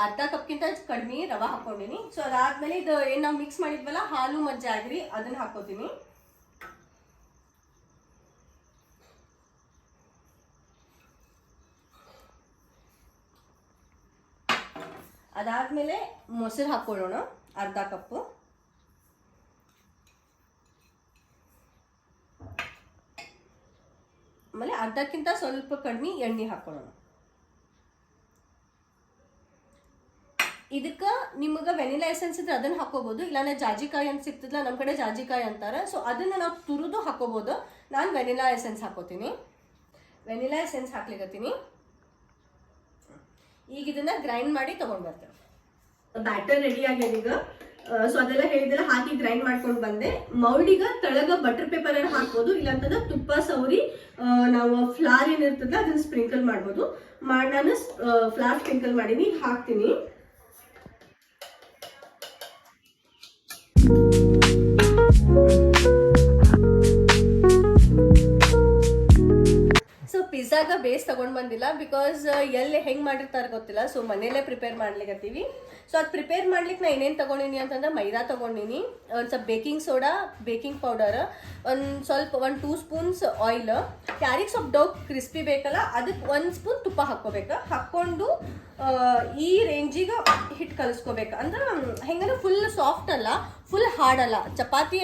ಅರ್ಧ ಕಪ್ಗಿಂತ ಕಡಿಮೆ ರವೆ ಹಾಕೊಂಡಿನಿ. ಸೊ ಅದಾದ್ಮೇಲೆ ಇದು ಏನು ನಾವು ಮಿಕ್ಸ್ ಮಾಡಿದ್ವಲ್ಲ ಹಾಲು ಮತ್ತು ಜಾಗ್ರಿ ಅದನ್ನ ಹಾಕೋತೀನಿ. ಅದಾದ್ಮೇಲೆ ಮೊಸರು ಹಾಕೊಳ್ಳೋಣ ಅರ್ಧ ಕಪ್ಪು. ಆಮೇಲೆ ಅರ್ಧಕ್ಕಿಂತ ಸ್ವಲ್ಪ ಕಡಿಮೆ ಎಣ್ಣೆ ಹಾಕೊಳ್ಳೋಣ. ಇದಕ್ಕೆ ನಿಮಗೆ ವೆನಿಲಾ ಎಸೆನ್ಸ್ ಇದ್ರೆ ಅದನ್ನ ಹಾಕೋಬಹುದು, ಇಲ್ಲಾಂದ್ರೆ ಜಾಜಿಕಾಯಿ ಅಂತ ಸಿಗ್ತದಲ್ಲ, ನಮ್ಮ ಕಡೆ ಜಾಜಿಕಾಯಿ ಅಂತಾರೆ. ಸೊ ಅದನ್ನ ನಾವು ತುರಿದು ಹಾಕೋಬಹುದು. ನಾನು ವೆನಿಲಾ ಎಸೆನ್ಸ್ ಹಾಕೋತೀನಿ. ವೆನಿಲಾ ಎಸೆನ್ಸ್ ಹಾಕ್ಲಿಕತ್ತೀನಿ. ಈಗ ಇದನ್ನ ಗ್ರೈಂಡ್ ಮಾಡಿ ತಗೊಂಡ್ ಬರ್ತೇವೆ. ಬ್ಯಾಟರ್ ರೆಡಿ ಆಗ್ಯದ ಈಗ. ಸೊ ಅದೆಲ್ಲ ಹೇಳಿದೆಲ್ಲ ಹಾಕಿ ಗ್ರೈಂಡ್ ಮಾಡ್ಕೊಂಡು ಬಂದೆ. ಮೌಲ್ಡಿಗ ತಳಗ ಬಟರ್ ಪೇಪರ್ ಹಾಕ್ಬೋದು, ಇಲ್ಲಾಂತಂದ್ರೆ ತುಪ್ಪ ಸೌರಿ ನಾವು ಫ್ಲಾರ್ ಏನಿರ್ತದ ಅದನ್ನ ಸ್ಪ್ರಿಂಕಲ್ ಮಾಡ್ಬೋದು. ನಾನು ಫ್ಲಾರ್ ಸ್ಪ್ರಿಂಕಲ್ ಮಾಡೀನಿ, ಹಾಕ್ತೀನಿ. ಸೊ ಪಿಜ್ಜಾಗ ಬೇಸ್ ತಗೊಂಡ್ ಬಂದಿಲ್ಲ, ಬಿಕಾಸ್ ಎಲ್ಲಿ ಹೆಂಗ್ ಮಾಡಿರ್ತಾರ ಗೊತ್ತಿಲ್ಲ. ಸೊ ಮನೇಲೆ ಪ್ರಿಪೇರ್ ಮಾಡ್ಲಿಕ್ಕತ್ತೀವಿ. ಸೊ ಅದು ಪ್ರಿಪೇರ್ ಮಾಡ್ಲಿಕ್ಕೆ ನಾ ಏನೇನು ತಗೊಂಡಿನಿ ಅಂತಂದ್ರೆ ಮೈದಾ ತಗೊಂಡಿನಿ, ಒಂದು ಸ್ವಲ್ಪ ಬೇಕಿಂಗ್ ಸೋಡಾ, ಬೇಕಿಂಗ್ ಪೌಡರ್, ಒಂದು 2 ಸ್ಪೂನ್ಸ್ ಆಯಿಲ್, ಯಾರಿಗೆ ಸ್ವಲ್ಪ ಡೌ ಕ್ರಿಸ್ಪಿ ಬೇಕಲ್ಲ ಅದಕ್ಕೆ 1 ಸ್ಪೂನ್ ತುಪ್ಪ ಹಾಕ್ಕೋಬೇಕು. ಹಾಕ್ಕೊಂಡು ಈ ರೇಂಜಿಗೆ ಹಿಟ್ಟು ಕಲಿಸ್ಕೋಬೇಕು. ಅಂದ್ರೆ ಹೆಂಗಂದ್ರೆ ಫುಲ್ ಸಾಫ್ಟ್ ಅಲ್ಲ, ಫುಲ್ ಹಾರ್ಡ್ ಅಲ್ಲ. ಚಪಾತಿ